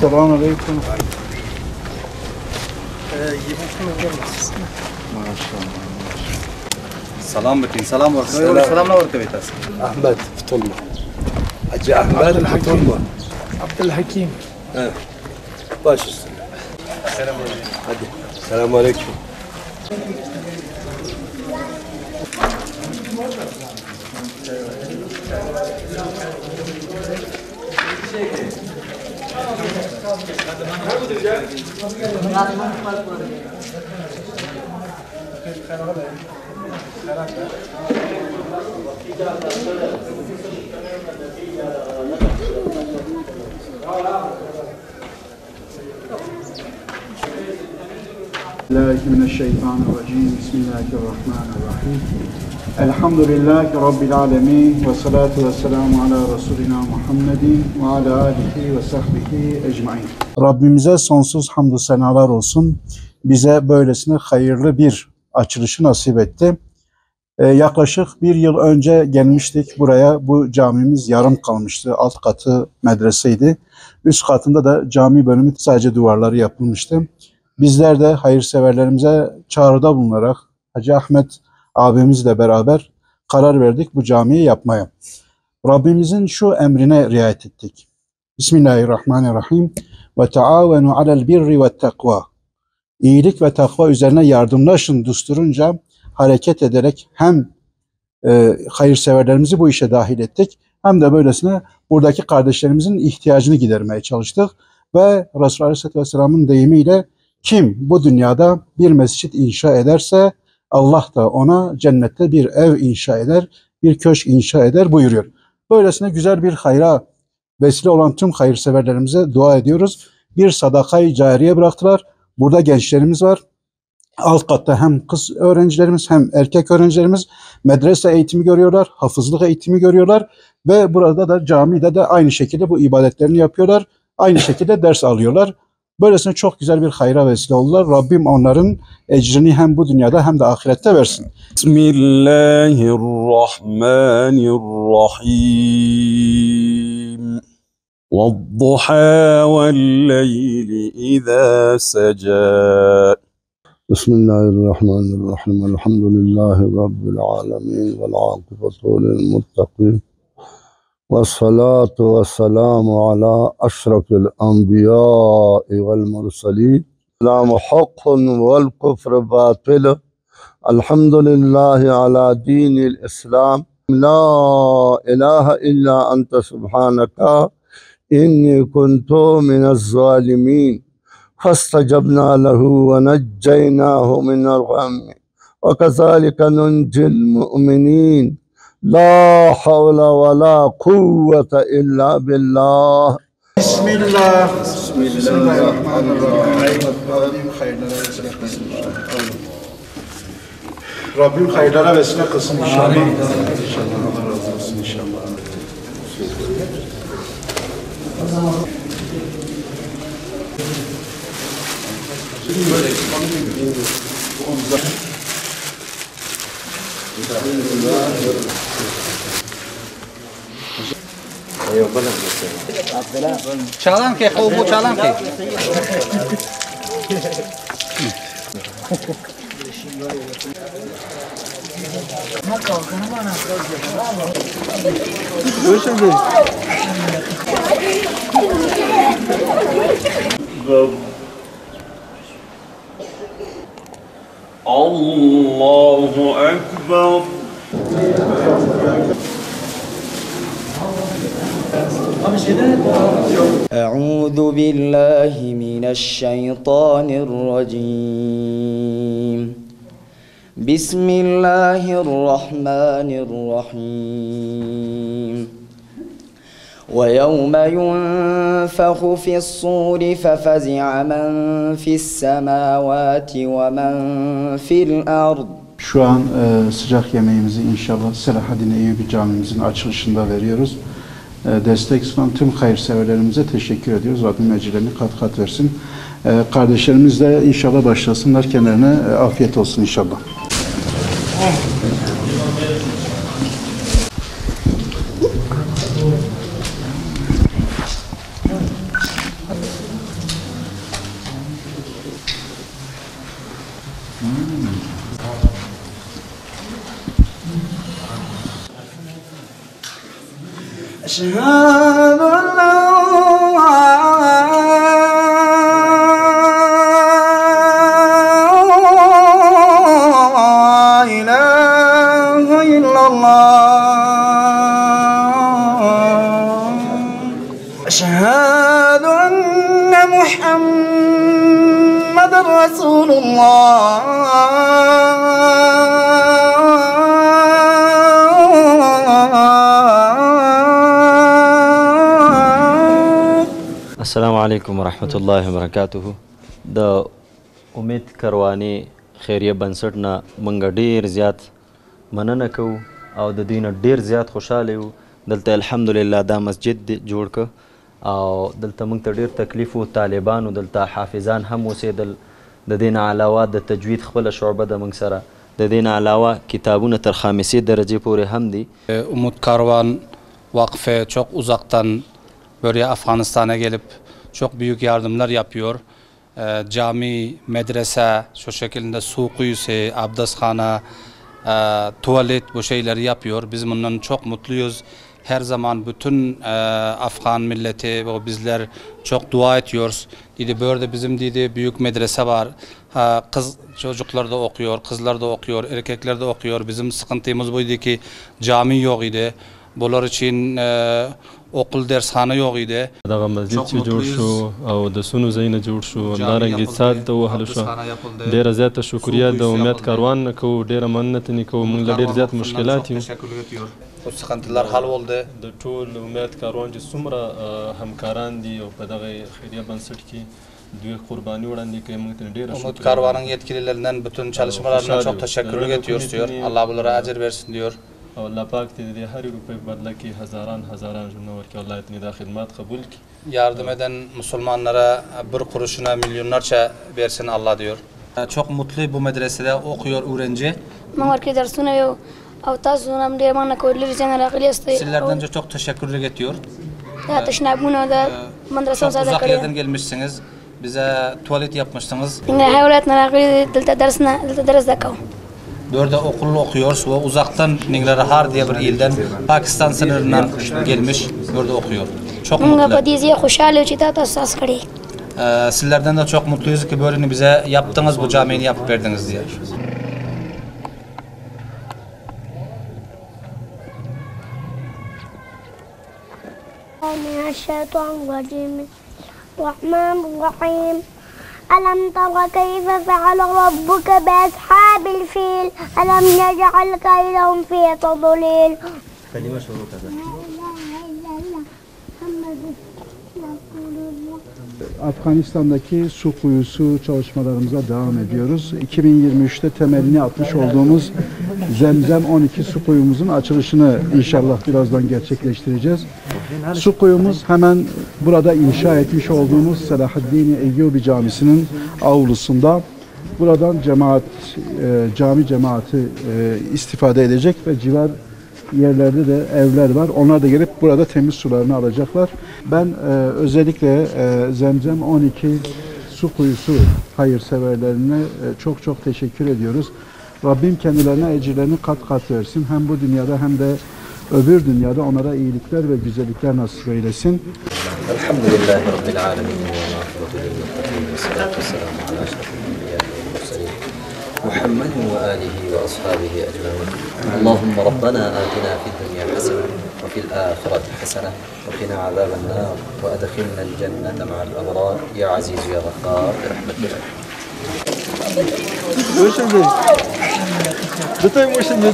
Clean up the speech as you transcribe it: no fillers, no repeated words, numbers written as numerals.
Selamun Aleyküm. Salam bitin, salam var. Salam var tabitas. Ahmet Futulma. Hacı Ahmet Futulma. Abdülhakim. Evet. Baş üstüne. Hadi. Selamun Aleyküm. Mineşşeytanirracim. Bismillahirrahmanirrahim. Elhamdülillahi Rabbil alemin. Ve salatu ve selamu ala Resulina Muhammedin ve ala alihi ve sahbihi ecmain. Rabbimize sonsuz hamdü senalar olsun. Bize böylesine hayırlı bir açılışı nasip etti. Yaklaşık bir yıl önce gelmiştik buraya. Bu camimiz yarım kalmıştı. Alt katı medreseydi. Üst katında da cami bölümü sadece duvarları yapılmıştı. Bizler de hayırseverlerimize çağrıda bulunarak Hacı Ahmet abimizle beraber karar verdik bu camiyi yapmaya. Rabbimizin şu emrine riayet ettik. Bismillahirrahmanirrahim. Ve taavenu alel birri ve takva. İyilik ve takva üzerine yardımlaşın düsturunca hareket ederek hem hayırseverlerimizi bu işe dahil ettik hem de böylesine buradaki kardeşlerimizin ihtiyacını gidermeye çalıştık. Ve Resulullah Aleyhisselatü Vesselam'ın deyimiyle kim bu dünyada bir mescit inşa ederse Allah da ona cennette bir ev inşa eder, bir köşk inşa eder buyuruyor. Böylesine güzel bir hayra vesile olan tüm hayırseverlerimize dua ediyoruz. Bir sadakayı cariye bıraktılar. Burada gençlerimiz var. Alt katta hem kız öğrencilerimiz hem erkek öğrencilerimiz medrese eğitimi görüyorlar, hafızlık eğitimi görüyorlar ve burada da camide de aynı şekilde bu ibadetlerini yapıyorlar. Aynı şekilde ders alıyorlar. Böylesine çok güzel bir hayra vesile oldular. Rabbim onların ecrini hem bu dünyada hem de ahirette versin. Bismillahirrahmanirrahim. وَالضُّحَى وَاللَّيْلِ إِذَا سَجَى. Bismillahirrahmanirrahim. Elhamdülillahi Rabbil alemin. Vel âkıbetu lil muttaqin. Vessalatu vesselamu ala aşrafil enbiyâi vel mursalîn. İslamu hakkun vel kufru batil. Elhamdülillahi ala dinil İslam. La ilahe illa ente subhanaka inni kuntu minez zalimin. فاستجبنا له ونجيناه من الغم وكذلك ننجي المؤمنين لا حول ولا قوة إلا بالله. Rabbim hayırlara vesile kılsın inşallah. İnşallah Allah razı olsun inşallah. Çalan ki, bu çalan ki. Allahu Ekber. أعوذ بالله من الشيطان الرجيم بسم الله الرحمن الرحيم ويوم ينفخ في الصور ففزع من في السماوات ومن في الأرض. Şu an sıcak yemeğimizi inşallah Selahaddin Eyyubi Camimizin açılışında veriyoruz. Destek sunan tüm hayırseverlerimize teşekkür ediyoruz. Rabbim ecirlerini kat kat versin. Kardeşlerimiz de inşallah başlasınlar. Kendilerine afiyet olsun inşallah. أشهد أن لا إله إلا الله أشهد أن محمد رسول الله السلام علیکم ورحمۃ اللہ وبرکاتہ د امید کروانی خیریه بنسټ نه مونږ ډیر زیات مننه کوو او د دوی نه ډیر زیات خوشحاله یو دلته الحمدلله دا مسجد جوړ که او دلته مونږ ته ډیر تکلیف و طالبانو دلته حافظان هم اوسېدل د دې نه علاوه د تجوید خپله شعبه د مونږ سره د دې نه علاوه kitaabونه tır 5. derece pori hem di. Umut Karvan Vakfı çok uzaktan böyle Afganistan'a gelip çok büyük yardımlar yapıyor. Cami, medrese, şu şekilde su kuyusu, abdesthane, tuvalet bu şeyleri yapıyor. Biz bundan çok mutluyuz. Her zaman bütün Afgan milleti ve bizler çok dua ediyoruz. Dedi böyle bizim dedi büyük medrese var. Kız çocuklar da okuyor, kızlar da okuyor, erkekler de okuyor. Bizim sıkıntımız buydu ki cami yok idi. Bunlar için okul dershane yok idi. دغه مسجد چې جوړ شو او د سونو ځایونه جوړ شو همدارنګې سات ته ووهلو شو ډېره زیاته شکریه د امید کاروان نه کوو ډېره مننه ترې کوو موږ له ډېر زیات مشکلات یو O sıkıntılar hal oldu. د ټول امید کاروان چې څومره همکاران دي او په دغه خیریه بنسټ کې دوی قرباني وړاندې کوي موږ ته ډېره Umut Karvan'ın yetkililerinden bütün çalışmalarına çok teşekkür ediyoruz diyor. Allah bunlara acır versin diyor. او الله پاک دې د هرې روپۍ په بدله کې هزاران ژوندونه ورکړي الله دې دا خدمات قبول کړي Yardım eden Müslümanlara bir kuruşuna milyonlarca versin Allah diyor. Çok mutlu bu medresede okuyor öğrenci. Mağarki dersine yo avtazunam diye bana koyulur cenara kılıyastı. Sizlerden de çok teşekkür ediyor. Ya teşnabuna da madrasa Çok uzak yerden gelmişsiniz. Bize tuvalet yapmışsınız. İnne hayvalat narakli dilta dersine dilta ders dakav. Dörde okulu okuyoruz ve uzaktan Ningrahar diye bir ilden Pakistan sınırından gelmiş dörde okuyor. Çok mutlu. Sizlerden de çok mutluyuz ki böyle bize yaptınız bu camiyi yapıp verdiniz diye. Bismillahirrahmanirrahim. ألم تر كيف فعل ربك بأصحاب الفيل ألم يجعل كيدهم في تضليل كلمة شروع كذا Afganistan'daki su kuyusu çalışmalarımıza devam ediyoruz. 2023'te temelini atmış olduğumuz Zemzem 12 su kuyumuzun açılışını inşallah birazdan gerçekleştireceğiz. Su kuyumuz hemen burada inşa etmiş olduğumuz Selahaddin Eyyubi Camisi'nin avlusunda. Buradan cami cemaati istifade edecek ve civar yerlerde de evler var. Onlar da gelip burada temiz sularını alacaklar. Ben özellikle Zemzem 12 su kuyusu hayırseverlerine çok teşekkür ediyoruz. Rabbim kendilerine ecirlerini kat kat versin. Hem bu dünyada hem de öbür dünyada onlara iyilikler ve güzellikler nasip eylesin. Elhamdülillahi Rabbil alemin ve nâfiratu lil-muttaqin ve salatu vesselamu ala eşrefil enbiya'i vel murselin Muhammedin ve alihi ve ashabihi ecmaîn. Allahümme Rabbena atina fid dunya hasene ve fil ahireti hasene ve qina azâben-nâr ve edkhilnel cennete ma'al abrar ya aziz ya gaffar bi rahmetika. Dotai moșine.